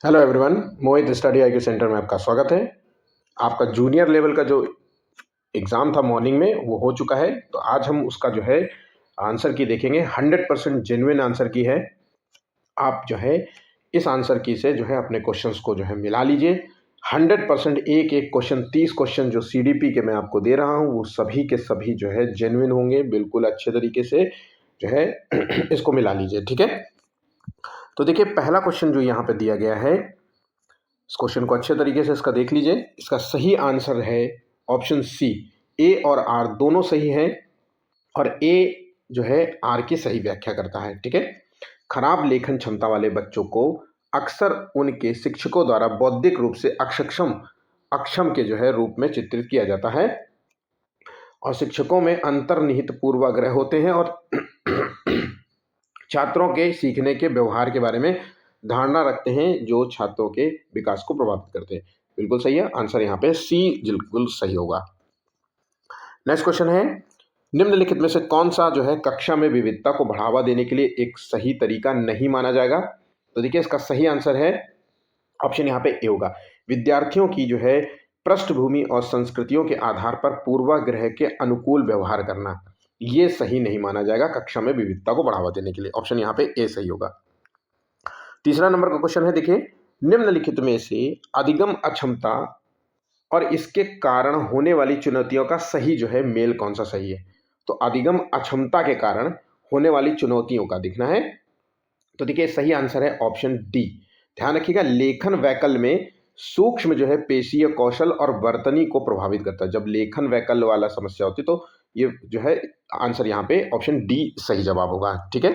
Hello everyone, मोहित study IQ centre में आपका स्वागत है। आपका जूनियर लेवल का जो एग्ज़ाम था मॉर्निंग में वो हो चुका है। तो आज हम उसका जो है आंसर की देखेंगे। 100% जेन्युइन आंसर की है। आप जो है इस आंसर की से जो है अपने क्वेश्चंस को जो है मिला लीजिए। 100% एक एक क्वेश्चन 30 क्वेश्चन जो सीडीपी के मैं आपको दे रहा हूँ वो सभी के सभी जो है जेन्युइन होंगे, बिल्कुल अच्छे तरीके से जो है इसको मिला लीजिए, ठीक है। तो देखिए, पहला क्वेश्चन जो यहाँ पे दिया गया है, इस क्वेश्चन को अच्छे तरीके से इसका देख लीजिए। इसका सही आंसर है ऑप्शन सी। ए और आर दोनों सही हैं और ए जो है आर की सही व्याख्या करता है, ठीक है। खराब लेखन क्षमता वाले बच्चों को अक्सर उनके शिक्षकों द्वारा बौद्धिक रूप से अक्षम के जो है रूप में चित्रित किया जाता है और शिक्षकों में अंतर्निहित पूर्वाग्रह होते हैं और छात्रों के सीखने के व्यवहार के बारे में धारणा रखते हैं जो छात्रों के विकास को प्रभावित करते हैं। बिल्कुल सही है आंसर, यहाँ पे सी बिल्कुल सही होगा। नेक्स्ट क्वेश्चन है, निम्नलिखित में से कौन सा जो है कक्षा में विविधता को बढ़ावा देने के लिए एक सही तरीका नहीं माना जाएगा। तो देखिए, इसका सही आंसर है ऑप्शन यहाँ पे ए होगा। विद्यार्थियों की जो है पृष्ठभूमि और संस्कृतियों के आधार पर पूर्वाग्रह के अनुकूल व्यवहार करना, ये सही नहीं माना जाएगा कक्षा में विविधता को बढ़ावा देने के लिए। ऑप्शन यहाँ पे ए सही होगा। तीसरा नंबर का क्वेश्चन है, देखिए, निम्नलिखित में से अधिगम अक्षमता और इसके कारण होने वाली चुनौतियों का सही जो है मेल कौन सा सही है। तो अधिगम अक्षमता के कारण होने वाली चुनौतियों का दिखना है। तो देखिए, सही आंसर है ऑप्शन डी। ध्यान रखिएगा, लेखन वैकल्य में सूक्ष्म जो है पेशीय कौशल और वर्तनी को प्रभावित करता है। जब लेखन वैकल्य वाला समस्या होती है तो ये जो है आंसर यहाँ पे ऑप्शन डी सही जवाब होगा, ठीक है।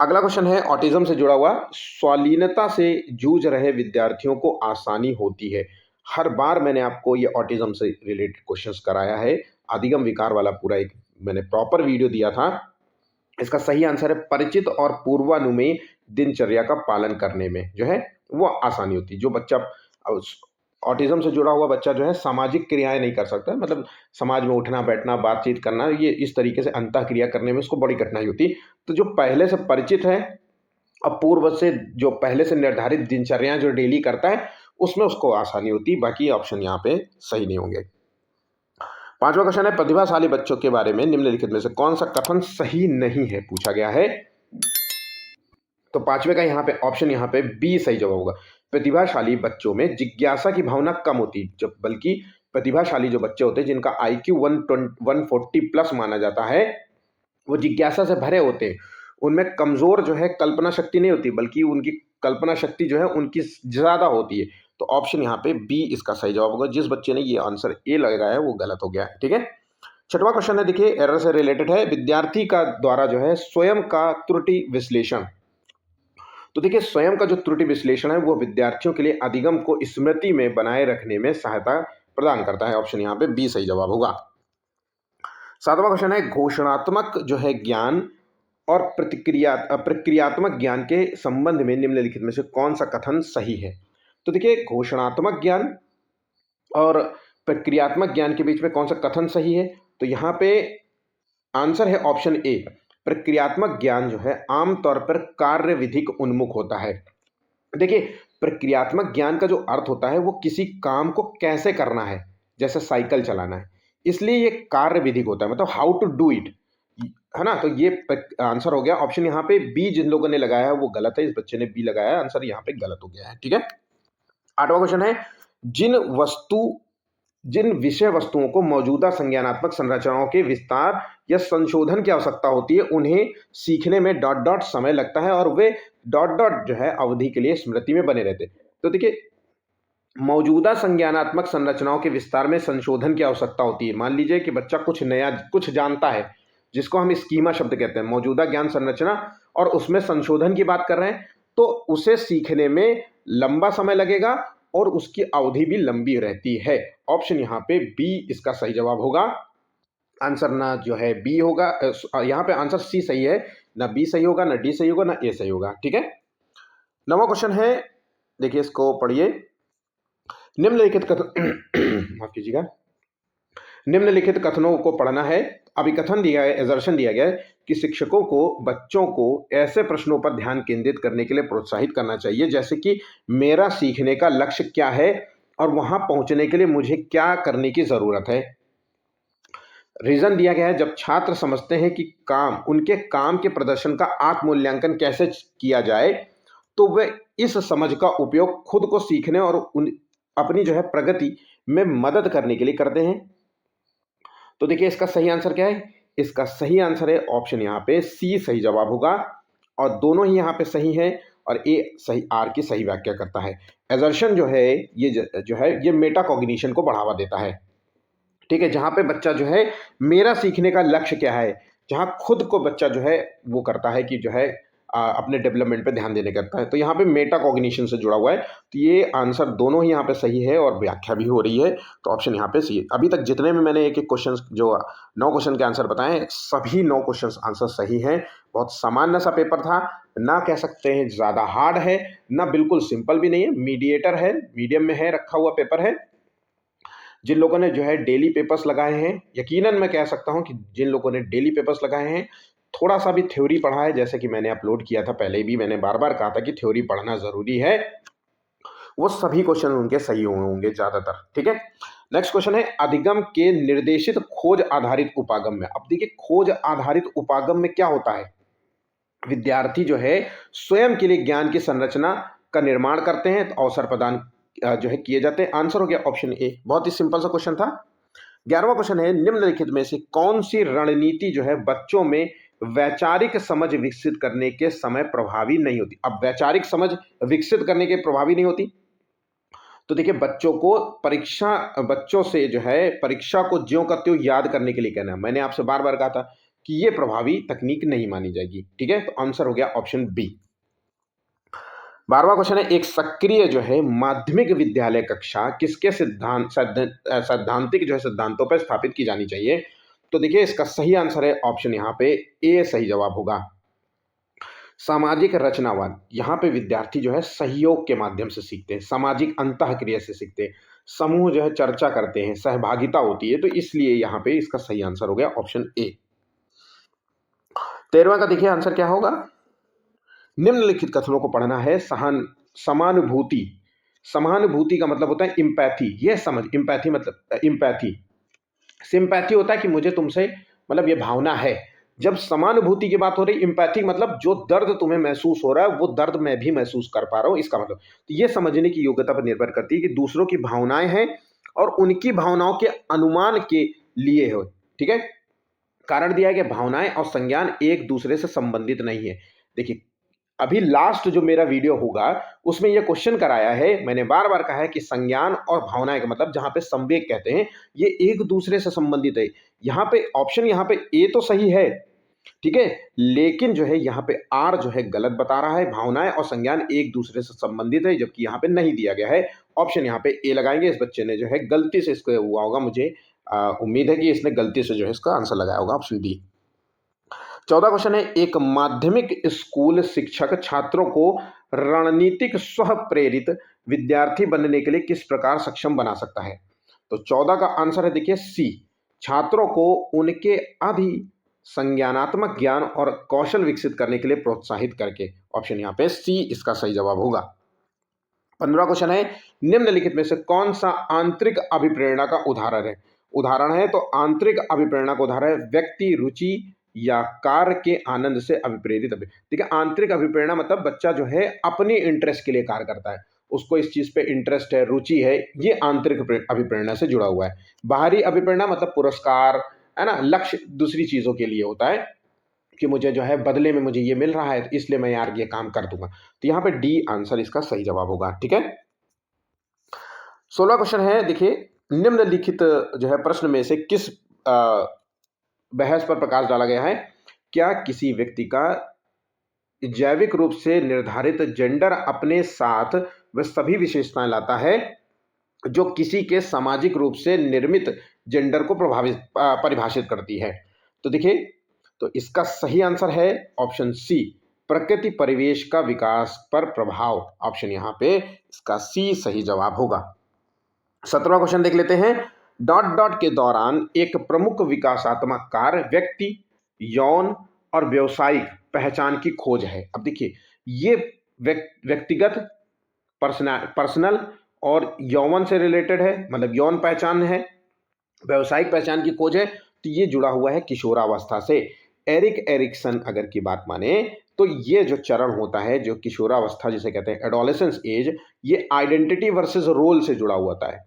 अगला क्वेश्चन है ऑटिज्म से जुड़ा हुआ, स्वालीनता से जूझ रहे विद्यार्थियों को आसानी होती है। हर बार मैंने आपको ये ऑटिज्म से रिलेटेड क्वेश्चंस कराया है। अधिगम विकार वाला पूरा एक मैंने प्रॉपर वीडियो दिया था। इसका सही आंसर है परिचित और पूर्वानुमेय दिनचर्या का पालन करने में जो है वो आसानी होती है। जो बच्चा ऑटिज्म से जुड़ा हुआ बच्चा जो है सामाजिक क्रियाएं नहीं कर सकता, मतलब समाज में उठना बैठना बातचीत करना, ये इस तरीके से अंतः क्रिया करने में उसको बड़ी कठिनाई होती। तो जो पहले से परिचित है और पूर्व से जो पहले से निर्धारित दिनचर्या जो डेली करता है उसमें उसको आसानी होती। बाकी ऑप्शन यहाँ पे सही नहीं होंगे। पांचवा क्वेश्चन है, प्रतिभाशाली बच्चों के बारे में निम्नलिखित में से कौन सा कथन सही नहीं है, पूछा गया है। तो पांचवे का यहाँ पे ऑप्शन यहाँ पे बी सही जवाब होगा। प्रतिभाशाली बच्चों में जिज्ञासा की भावना कम होती, जब बल्कि प्रतिभाशाली जो बच्चे होते हैं जिनका IQ 140 प्लस माना जाता है वो जिज्ञासा से भरे होते हैं। उनमें कमजोर जो है कल्पना शक्ति नहीं होती, बल्कि उनकी कल्पना शक्ति जो है उनकी ज्यादा होती है। तो ऑप्शन यहाँ पे बी इसका सही जवाब होगा। जिस बच्चे ने ये आंसर ए लगाया है वो गलत हो गया है, ठीक है। छठवां क्वेश्चन है, देखिए, एरर से रिलेटेड है, विद्यार्थी का द्वारा जो है स्वयं का त्रुटि विश्लेषण। तो देखिए, स्वयं का जो त्रुटि विश्लेषण है वो विद्यार्थियों के लिए अधिगम को स्मृति में बनाए रखने में सहायता प्रदान करता है। ऑप्शन यहाँ पे बी सही जवाब होगा। सातवां क्वेश्चन है, घोषणात्मक जो है ज्ञान और प्रक्रियात्मक ज्ञान के संबंध में निम्नलिखित में से कौन सा कथन सही है। तो देखिए, घोषणात्मक ज्ञान और प्रक्रियात्मक ज्ञान के बीच में कौन सा कथन सही है। तो यहाँ पे आंसर है ऑप्शन ए। प्रक्रियात्मक ज्ञान जो है आमतौर पर कार्य विधिक उन्मुख होता है। देखिए, प्रक्रियात्मक ज्ञान का जो अर्थ होता है वो किसी काम को कैसे करना है, जैसे साइकिल चलाना है, इसलिए ये कार्य विधिक होता है, मतलब हाउ टू डू इट, है ना। तो ये आंसर हो गया। ऑप्शन यहाँ पे बी जिन लोगों ने लगाया है वो गलत है, इस बच्चे ने बी लगाया है, आंसर यहाँ पे गलत हो गया है, ठीक है। आठवां क्वेश्चन है, जिन विषय वस्तुओं को मौजूदा संज्ञानात्मक संरचनाओं के विस्तार या संशोधन की आवश्यकता होती है उन्हें सीखने में डॉट डॉट समय लगता है और वे डॉट डॉट जो है अवधि के लिए स्मृति में बने रहते। तो देखिए, मौजूदा संज्ञानात्मक संरचनाओं के विस्तार में संशोधन की आवश्यकता होती है। मान लीजिए कि बच्चा कुछ नया कुछ जानता है जिसको हम स्कीमा शब्द कहते हैं, मौजूदा ज्ञान संरचना, और उसमें संशोधन की बात कर रहे हैं, तो उसे सीखने में लंबा समय लगेगा और उसकी अवधि भी लंबी रहती है। ऑप्शन यहाँ पे बी इसका सही जवाब होगा। आंसर ना जो है बी होगा, यहाँ पे आंसर सी सही है, ना बी सही होगा, ना डी सही होगा, ना ए सही होगा, ठीक है। नवा क्वेश्चन है, देखिए इसको पढ़िए। निम्नलिखित कथन माफ कीजिएगा, निम्नलिखित कथनों को पढ़ना है। अभी कथन दिया है, एजर्शन दिया गया है कि शिक्षकों को बच्चों को ऐसे प्रश्नों पर ध्यान केंद्रित करने के लिए प्रोत्साहित करना चाहिए जैसे कि मेरा सीखने का लक्ष्य क्या है और वहां पहुंचने के लिए मुझे क्या करने की जरूरत है। रीजन दिया गया है, जब छात्र समझते हैं कि उनके काम के प्रदर्शन का आत्ममूल्यांकन कैसे किया जाए तो वे इस समझ का उपयोग खुद को सीखने और अपनी जो है प्रगति में मदद करने के लिए करते हैं। तो देखिए इसका सही आंसर क्या है। इसका सही आंसर है ऑप्शन यहाँ पे सी सही जवाब होगा और दोनों ही यहाँ पे सही है और ए सही आर की सही व्याख्या करता है। एजर्शन जो है ये मेटाकॉग्निशन को बढ़ावा देता है। ठीक है, जहाँ पे बच्चा जो है मेरा सीखने का लक्ष्य क्या है, जहाँ खुद को बच्चा जो है वो करता है कि जो है अपने डेवलपमेंट पे ध्यान देने करता है, तो यहाँ पे मेटा कॉग्निशन से जुड़ा हुआ है। तो ये आंसर दोनों ही यहाँ पे सही है और व्याख्या भी हो रही है, तो ऑप्शन यहाँ पे सी है। अभी तक जितने में मैंने एक एक क्वेश्चन जो 9 क्वेश्चन के आंसर बताए, सभी 9 क्वेश्चन आंसर सही हैं। बहुत सामान्य सा पेपर था, ना कह सकते हैं ज़्यादा हार्ड है, ना बिल्कुल सिंपल भी नहीं है, मीडिएटर है, मीडियम में है रखा हुआ पेपर है। जिन लोगों ने जो है डेली पेपर्स लगाए हैं, यकीनन मैं कह सकता हूं कि जिन लोगों ने डेली पेपर्स लगाए हैं, थोड़ा सा भी थ्योरी पढ़ा है, जैसे कि मैंने अपलोड किया था पहले भी, मैंने बार बार कहा था कि थ्योरी पढ़ना जरूरी है, वो सभी क्वेश्चन उनके सही होंगे ज्यादातर। ठीक है, नेक्स्ट क्वेश्चन है अधिगम के निर्देशित खोज आधारित उपागम में। अब देखिए खोज आधारित उपागम में क्या होता है, विद्यार्थी जो है स्वयं के लिए ज्ञान की संरचना का निर्माण करते हैं, तो अवसर प्रदान जो है किए जाते हैं। आंसर हो गया ऑप्शन ए, बहुत ही सिंपल सा क्वेश्चन था। 11वां क्वेश्चन है निम्नलिखित में से कौन सी रणनीति जो है बच्चों में वैचारिक समझ विकसित करने के समय प्रभावी नहीं होती। अब वैचारिक समझ विकसित करने के प्रभावी नहीं होती, तो देखिए बच्चों से जो है परीक्षा को ज्यों का त्यों याद करने के लिए कहना है। मैंने आपसे बार बार कहा था कि ये प्रभावी तकनीक नहीं मानी जाएगी। ठीक है, तो आंसर हो गया ऑप्शन बी। 12वां क्वेश्चन है एक सक्रिय जो है माध्यमिक विद्यालय कक्षा किसके सैद्धांतिक जो है सिद्धांतों पर स्थापित की जानी चाहिए। तो देखिए इसका सही आंसर है ऑप्शन यहाँ पे ए सही जवाब होगा, सामाजिक रचनावाद। यहाँ पे विद्यार्थी जो है सहयोग के माध्यम से सीखते हैं, सामाजिक अंतःक्रिया से सीखते हैं, समूह जो है चर्चा करते हैं, सहभागिता होती है, तो इसलिए यहाँ पे इसका सही आंसर हो गया ऑप्शन ए। 13वां का देखिए आंसर क्या होगा, निम्नलिखित कथनों को पढ़ना है। समानुभूति, समानुभूति का मतलब होता है इम्पैथी, ये समझ, इम्पैथी मतलब इम्पैथी, सिंपैथी होता है कि मुझे तुमसे मतलब ये भावना है। जब समानुभूति की बात हो रही, इम्पैथी मतलब जो दर्द तुम्हें महसूस हो रहा है वो दर्द मैं भी महसूस कर पा रहा हूं, इसका मतलब। तो ये समझने की योग्यता पर निर्भर करती है कि दूसरों की भावनाएं हैं और उनकी भावनाओं के अनुमान के लिए हो। ठीक है, कारण दिया है कि भावनाएं और संज्ञान एक दूसरे से संबंधित नहीं है। देखिए अभी लास्ट जो मेरा वीडियो होगा उसमें यह क्वेश्चन कराया है, मैंने बार बार कहा है कि संज्ञान और भावनाएं का मतलब जहां पे संवेग कहते हैं ये एक दूसरे से संबंधित है। यहाँ पे ऑप्शन यहाँ पे ए तो सही है, ठीक है, लेकिन जो है यहाँ पे आर जो है गलत बता रहा है, भावनाएं और संज्ञान एक दूसरे से संबंधित है, जबकि यहाँ पे नहीं दिया गया है। ऑप्शन यहाँ पे ए लगाएंगे। इस बच्चे ने जो है गलती से इसको हुआ होगा, मुझे उम्मीद है कि इसने गलती से जो है इसका आंसर लगाया होगा, ऑप्शन डी। 14 क्वेश्चन है एक माध्यमिक स्कूल शिक्षक छात्रों को रणनीतिक स्व प्रेरित विद्यार्थी बनने के लिए किस प्रकार सक्षम बना सकता है। तो 14 का आंसर है देखिए सी, छात्रों को उनके अधि संज्ञानात्मक ज्ञान और कौशल विकसित करने के लिए प्रोत्साहित करके। ऑप्शन यहाँ पे सी इसका सही जवाब होगा। 15वां क्वेश्चन है निम्नलिखित में से कौन सा आंतरिक अभिप्रेरणा का उदाहरण है। तो आंतरिक अभिप्रेरणा का उदाहरण है व्यक्ति रुचि या कार्य के आनंद से अभिप्रेरित। देखिए आंतरिक अभिप्रेरणा मतलब बच्चा जो है अपनी इंटरेस्ट के लिए कार्य करता है, उसको इस चीज पे इंटरेस्ट है, रुचि है, ये आंतरिक अभिप्रेरणा से जुड़ा हुआ है। बाहरी अभिप्रेरणा मतलब पुरस्कार है ना, लक्ष्य दूसरी चीजों के लिए होता है कि मुझे जो है बदले में मुझे ये मिल रहा है तो इसलिए मैं यार ये काम कर दूंगा। तो यहाँ पे डी आंसर इसका सही जवाब होगा। ठीक है, 16 क्वेश्चन है देखिए निम्नलिखित जो है प्रश्न में से किस बहस पर प्रकाश डाला गया है। क्या किसी व्यक्ति का जैविक रूप से निर्धारित जेंडर अपने साथ वह सभी विशेषताएं लाता है जो किसी के सामाजिक रूप से निर्मित जेंडर को परिभाषित करती है। तो देखिए तो इसका सही आंसर है ऑप्शन सी, प्रकृति परिवेश का विकास पर प्रभाव। ऑप्शन यहाँ पे इसका सी सही जवाब होगा। 17वां क्वेश्चन देख लेते हैं डॉट डॉट के दौरान एक प्रमुख विकासात्मक कार्य व्यक्ति, यौन और व्यावसायिक पहचान की खोज है। अब देखिए, ये व्यक्तिगत, पर्सनल और यौवन से रिलेटेड है, मतलब यौन पहचान है, व्यावसायिक पहचान की खोज है, तो ये जुड़ा हुआ है किशोरावस्था से। एरिक एरिक्सन अगर की बात माने तो ये जो चरण होता है, जो किशोरावस्था जिसे कहते हैं एडोलेसेंस एज, ये आइडेंटिटी वर्सेस रोल से जुड़ा हुआ होता है।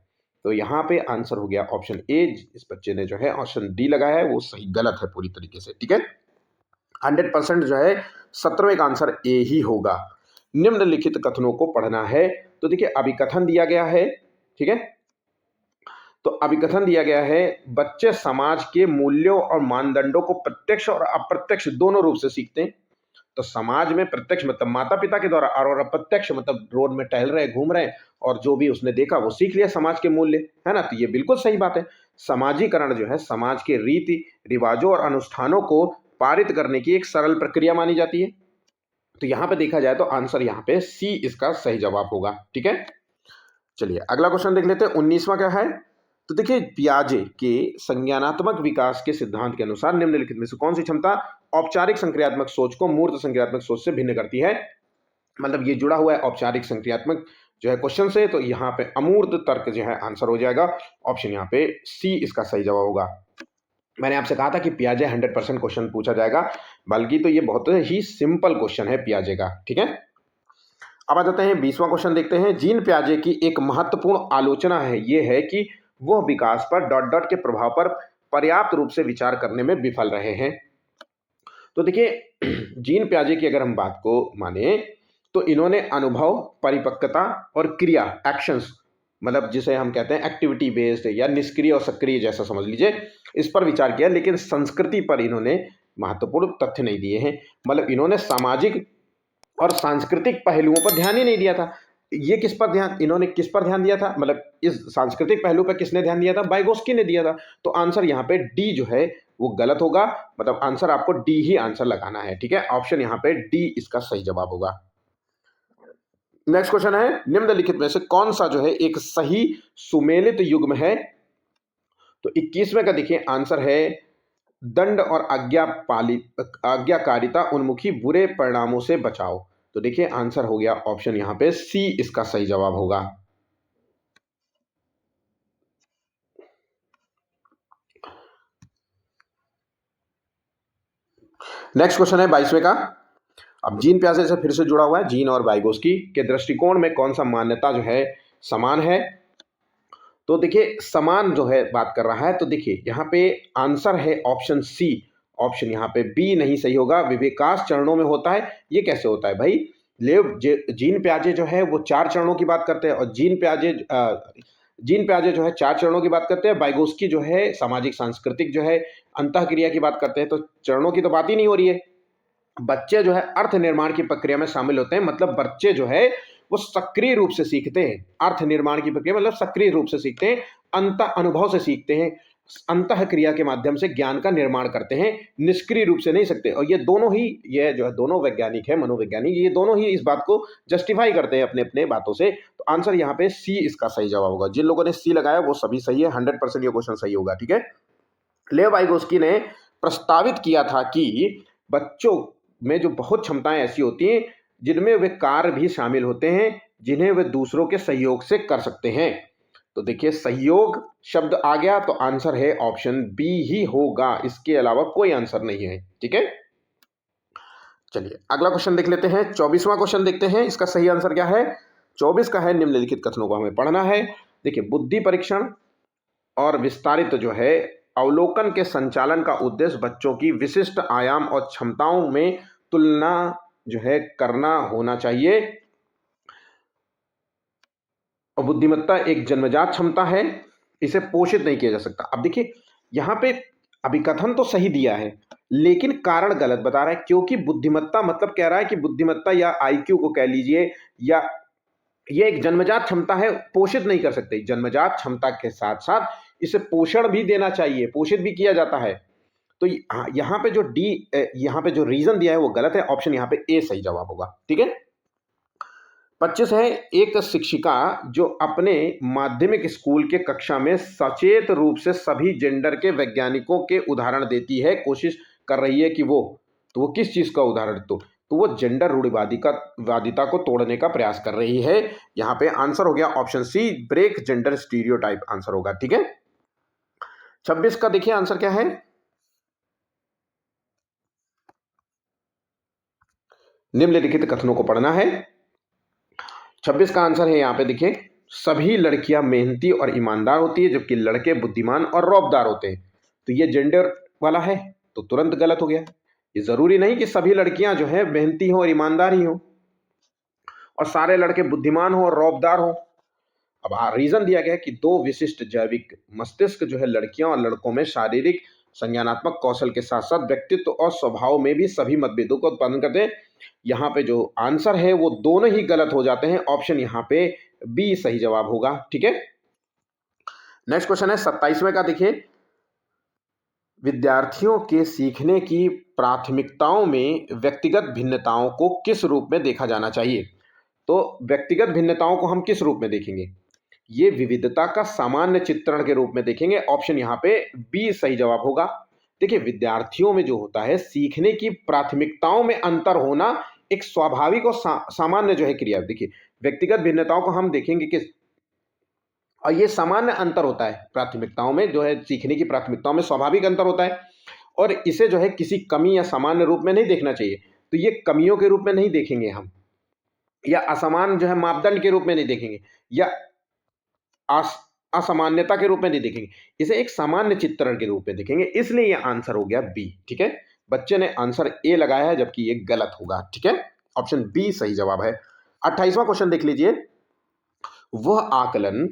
तो यहाँ पे आंसर हो गया ऑप्शन ए। इस बच्चे ने जो है ऑप्शन डी लगाया है वो सही गलत है पूरी तरीके से, ठीक है। 100% जो है 17वें का आंसर ए ही होगा। निम्नलिखित कथनों को पढ़ना है। तो देखिए, अभिकथन दिया गया है, ठीक है। तो अभिकथन दिया गया है, बच्चे समाज के मूल्यों और मानदंडों को प्रत्यक्ष और अप्रत्यक्ष दोनों रूप से सीखते हैं। तो समाज में प्रत्यक्ष मतलब माता पिता के द्वारा, और अप्रत्यक्ष मतलब रोड में टहल रहे, घूम रहे, और जो भी उसने देखा वो सीख लिया समाज के मूल्य, है ना। तो ये बिल्कुल सही बात है। समाजीकरण जो है समाज के रीति रिवाजों और अनुष्ठानों को पारित करने की एक सरल प्रक्रिया मानी जाती है। तो यहां पे देखा जाए तो आंसर यहाँ पे सी इसका सही जवाब होगा, ठीक है। चलिए अगला क्वेश्चन देख लेते हैं। 19वां क्या है? तो देखिए, पियाजे के संज्ञानात्मक विकास के सिद्धांत के अनुसार निम्नलिखित में से कौन सी क्षमता औपचारिक संक्रियात्मक सोच को मूर्त संक्रियात्मक सोच से भिन्न करती है? मतलब ये जुड़ा हुआ है औपचारिक संक्रियात्मक जो है क्वेश्चन से, तो यहाँ पे अमूर्त तर्क जो है आंसर हो जाएगा। ऑप्शन यहाँ पे सी इसका सही जवाब होगा। मैंने आपसे कहा था कि पियाजे 100% क्वेश्चन पूछा जाएगा, बल्कि तो ये बहुत ही सिंपल क्वेश्चन है पियाजे का, ठीक है। अब आ जाते हैं 20वां क्वेश्चन देखते हैं। जीन पियाजे की एक महत्वपूर्ण आलोचना है, ये है कि वह विकास पर डॉट डॉट के प्रभाव पर पर्याप्त रूप से विचार करने में विफल रहे हैं। तो देखिए, जीन पियाजे की अगर हम बात को माने तो इन्होंने अनुभव, परिपक्वता और क्रिया, एक्शंस, मतलब जिसे हम कहते हैं एक्टिविटी बेस्ड या निष्क्रिय और सक्रिय जैसा समझ लीजिए, इस पर विचार किया, लेकिन संस्कृति पर इन्होंने महत्वपूर्ण तथ्य नहीं दिए हैं। मतलब इन्होंने सामाजिक और सांस्कृतिक पहलुओं पर ध्यान ही नहीं दिया था। ये किस पर ध्यान, इन्होंने किस पर ध्यान दिया था, मतलब इस सांस्कृतिक पहलू पर किसने ध्यान दिया था? वाइगोस्की ने दिया था। तो आंसर यहाँ पे डी जो है वो गलत होगा, मतलब आंसर आपको डी ही आंसर लगाना है, ठीक है। ऑप्शन यहाँ पे डी इसका सही जवाब होगा। नेक्स्ट क्वेश्चन है, निम्नलिखित में से कौन सा जो है एक सही सुमेलित युग्म है? तो 21वें का देखिए आंसर है, दंड और आज्ञाकारिता उन्मुखी बुरे परिणामों से बचाओ। तो देखिए आंसर हो गया ऑप्शन यहाँ पे सी इसका सही जवाब होगा। नेक्स्ट क्वेश्चन है 22वें का। अब जीन पियाजे से फिर से जुड़ा हुआ है, जीन और वाइगोस्की के दृष्टिकोण में कौन सा मान्यता जो है समान है? तो देखिए, समान जो है बात कर रहा है, तो देखिए यहाँ पे आंसर है ऑप्शन सी। ऑप्शन यहाँ पे बी नहीं सही होगा। विकास चरणों में होता है, ये कैसे होता है भाई? जीन पियाजे जो है वो 4 चरणों की बात करते हैं, और जीन पियाजे जो है 4 चरणों की बात करते हैं। वाइगोस्की जो है सामाजिक सांस्कृतिक जो है अंतःक्रिया की बात करते हैं। तो चरणों की तो बात ही नहीं हो रही है। बच्चे जो है अर्थ निर्माण की प्रक्रिया में शामिल होते हैं, मतलब बच्चे जो है वो सक्रिय रूप से सीखते हैं। अर्थ निर्माण की प्रक्रिया मतलब सक्रिय रूप से सीखते हैं, अंत अनुभव से सीखते हैं, अंतः क्रिया के माध्यम से ज्ञान का निर्माण करते हैं, निष्क्रिय रूप से नहीं सकते। और ये दोनों ही, ये जो है दोनों वैज्ञानिक है, मनोवैज्ञानिक, ये दोनों ही इस बात को जस्टिफाई करते हैं अपने अपने बातों से। तो आंसर यहाँ पे सी इसका सही जवाब होगा। जिन लोगों ने सी लगाया वो सभी सही है, 100% ये क्वेश्चन सही होगा, ठीक है। लेव वाइगोस्की ने प्रस्तावित किया था कि बच्चों में जो बहुत क्षमताएं ऐसी होती हैं जिनमें वे कार्य भी शामिल होते हैं जिन्हें वे दूसरों के सहयोग से कर सकते हैं। तो देखिए, सहयोग शब्द आ गया तो आंसर है ऑप्शन बी ही होगा, इसके अलावा कोई आंसर नहीं है, ठीक है। चलिए अगला क्वेश्चन देख लेते हैं। 24वां क्वेश्चन देखते हैं, इसका सही आंसर क्या है? 24 का है, निम्नलिखित कथनों को हमें पढ़ना है। देखिए, बुद्धि परीक्षण और विस्तारित जो है अवलोकन के संचालन का उद्देश्य बच्चों की विशिष्ट आयाम और क्षमताओं में तुलना जो है करना होना चाहिए। और बुद्धिमत्ता एक जन्मजात क्षमता है, इसे पोषित नहीं किया जा सकता। अब देखिए, यहाँ पे अभिकथन तो सही दिया है, लेकिन कारण गलत बता रहा है, क्योंकि बुद्धिमत्ता मतलब कह रहा है कि बुद्धिमत्ता या आईक्यू को कह लीजिए, या ये एक जन्मजात क्षमता है, पोषित नहीं कर सकते। जन्मजात क्षमता के साथ साथ इसे पोषण भी देना चाहिए, पोषित भी किया जाता है। तो यहाँ पे जो डी, यहाँ पे जो रीजन दिया है वो गलत है। ऑप्शन यहाँ पे ए सही जवाब होगा, ठीक है। 25 है, एक शिक्षिका जो अपने माध्यमिक स्कूल के कक्षा में सचेत रूप से सभी जेंडर के वैज्ञानिकों के उदाहरण देती है, कोशिश कर रही है कि वो किस चीज़ का उदाहरण तो वो जेंडर रूढ़िवादी का वादिता को तोड़ने का प्रयास कर रही है। यहाँ पे आंसर हो गया option C, break gender stereotype answer होगा। ठीक है, 26 का देखिए आंसर क्या है। निम्नलिखित कथनों को पढ़ना है। 26 का आंसर है यहाँ पे देखिए, सभी लड़कियां मेहनती और ईमानदार होती है जबकि लड़के बुद्धिमान और रौबदार होते हैं। तो ये जेंडर वाला है तो तुरंत गलत हो गया। ये जरूरी नहीं कि सभी लड़कियां जो है मेहनती हो और ईमानदार ही हो और सारे लड़के बुद्धिमान हो और रौबदार हो। अब रीजन दिया गया है कि दो विशिष्ट जैविक मस्तिष्क जो है लड़कियों और लड़कों में शारीरिक संज्ञानात्मक कौशल के साथ साथ व्यक्तित्व और स्वभाव में भी सभी मतभेदों का उत्पादन करते हैं। यहाँ पे जो आंसर है वो दोनों ही गलत हो जाते हैं। ऑप्शन यहाँ पे बी सही जवाब होगा। ठीक है, नेक्स्ट क्वेश्चन है 27वें का देखिए, विद्यार्थियों के सीखने की प्राथमिकताओं में व्यक्तिगत भिन्नताओं को किस रूप में देखा जाना चाहिए। तो व्यक्तिगत भिन्नताओं को हम किस रूप में देखेंगे, ये विविधता का सामान्य चित्रण के रूप में देखेंगे। ऑप्शन यहाँ पे बी सही जवाब होगा। देखिए, विद्यार्थियों में जो होता है सीखने की प्राथमिकताओं में अंतर होना एक स्वाभाविक और सामान्य जो है क्रिया। देखिए, व्यक्तिगत भिन्नताओं को हम देखेंगे कि और ये सामान्य अंतर होता है प्राथमिकताओं में, जो है सीखने की प्राथमिकताओं में स्वाभाविक अंतर होता है और इसे जो है किसी कमी या सामान्य रूप में नहीं देखना चाहिए। तो ये कमियों के रूप में नहीं देखेंगे हम, या असमान जो है मापदंड के रूप में नहीं देखेंगे, या असामान्यता के रूप में नहीं देखेंगे, इसे एक सामान्य चित्रण के रूप में देखेंगे। इसलिए यह आंसर हो गया बी। ठीक है, बच्चे ने आंसर ए लगाया है जबकि ये गलत होगा। ठीक है, ऑप्शन बी सही जवाब है। 28वां क्वेश्चन देख लीजिए, वह आकलन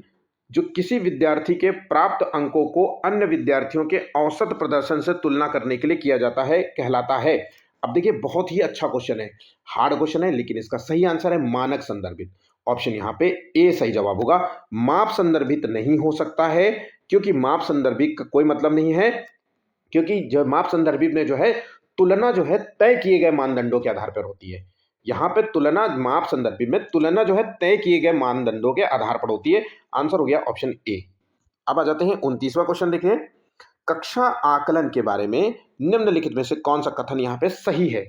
जो किसी विद्यार्थी के प्राप्त अंकों को अन्य विद्यार्थियों के औसत प्रदर्शन से तुलना करने के लिए किया जाता है कहलाता है। अब देखिए, बहुत ही अच्छा क्वेश्चन है, हार्ड क्वेश्चन है, लेकिन इसका सही आंसर है मानक संदर्भित। ऑप्शन यहाँ पे ए सही जवाब होगा। माप संदर्भित नहीं हो सकता है क्योंकि माप संदर्भित का कोई मतलब नहीं है, क्योंकि जो माप संदर्भित में जो है तुलना जो है तय किए गए मानदंडों के आधार पर होती है। यहाँ पे तुलना माप संदर्भित में तुलना जो है तय किए गए मानदंडों के आधार पर होती है। आंसर हो गया ऑप्शन ए। अब आ जाते हैं 29वां क्वेश्चन देखिए, कक्षा आकलन के बारे में निम्नलिखित में से कौन सा कथन यहाँ पे सही है।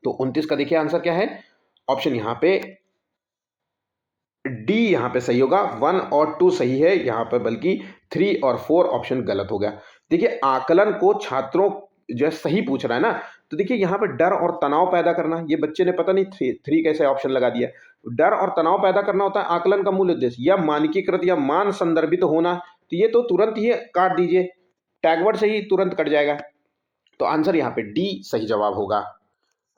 तो 29 का देखिए आंसर क्या है। ऑप्शन यहाँ पे डी यहाँ पे सही होगा। 1 और 2 सही है यहाँ पे, बल्कि 3 और 4 ऑप्शन गलत हो गया। देखिए, आकलन को छात्रों जो है सही पूछ रहा है ना, तो देखिए यहाँ पे डर और तनाव पैदा करना, ये बच्चे ने पता नहीं 3 कैसे ऑप्शन लगा दिया। डर और तनाव पैदा करना होता है आकलन का मूल उद्देश्य, या मानकीकृत या मान संदर्भित होना, तो ये तो तुरंत ही काट दीजिए, टैगवर्ड से ही तुरंत कट जाएगा। तो आंसर यहाँ पे डी सही जवाब होगा।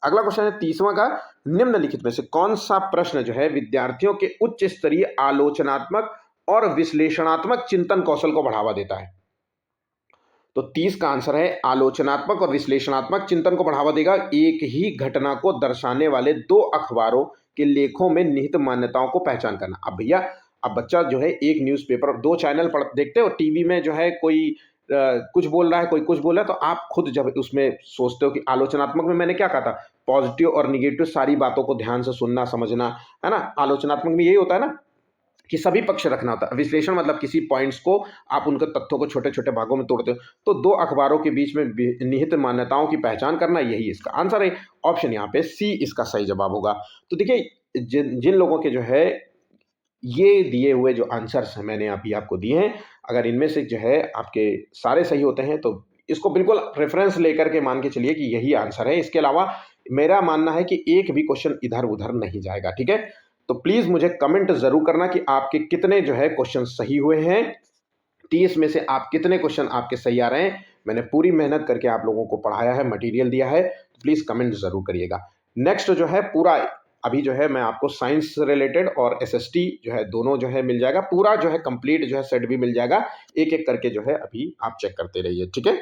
अगला क्वेश्चन है 30वां का, निम्नलिखित में से कौन सा प्रश्न जो है विद्यार्थियों के उच्च स्तरीय आलोचनात्मक और विश्लेषणात्मक चिंतन कौशल को बढ़ावा देता है। तो 30 का आंसर है आलोचनात्मक और विश्लेषणात्मक चिंतन को बढ़ावा देगा। एक ही घटना को दर्शाने वाले दो अखबारों के लेखों में निहित मान्यताओं को पहचान करना। अब भैया, अब बच्चा जो है एक न्यूज़पेपर 2 चैनल पढ़ देखते हो, टीवी में जो है कोई कुछ बोल रहा है, कोई कुछ बोल रहा है, तो आप खुद जब उसमें सोचते हो कि आलोचनात्मक में मैंने क्या कहा था, पॉजिटिव और निगेटिव सारी बातों को ध्यान से सुनना समझना, है ना। आलोचनात्मक में यही होता है ना कि सभी पक्ष रखना होता है। विश्लेषण मतलब किसी पॉइंट्स को आप उनके तथ्यों को छोटे छोटे भागों में तोड़ते हो। तो दो अखबारों के बीच में निहित मान्यताओं की पहचान करना, यही इसका आंसर है। ऑप्शन यहाँ पे सी इसका सही जवाब होगा। तो देखिए, जिन लोगों के जो है ये दिए हुए जो आंसर्स हैं मैंने अभी आपको दिए हैं, अगर इनमें से जो है आपके सारे सही होते हैं तो इसको बिल्कुल रेफरेंस लेकर के मान के चलिए कि यही आंसर है। इसके अलावा मेरा मानना है कि एक भी क्वेश्चन इधर उधर नहीं जाएगा। ठीक है, तो प्लीज़ मुझे कमेंट ज़रूर करना कि आपके कितने जो है क्वेश्चन सही हुए हैं। 30 में से आप कितने क्वेश्चन आपके सही आ रहे हैं। मैंने पूरी मेहनत करके आप लोगों को पढ़ाया है, मटेरियल दिया है, तो प्लीज़ कमेंट ज़रूर करिएगा। नेक्स्ट जो है पूरा अभी जो है मैं आपको साइंस से रिलेटेड और एसएसटी जो है दोनों जो है मिल जाएगा, पूरा जो है कंप्लीट जो है सेट भी मिल जाएगा। एक एक करके जो है अभी आप चेक करते रहिए। ठीक है।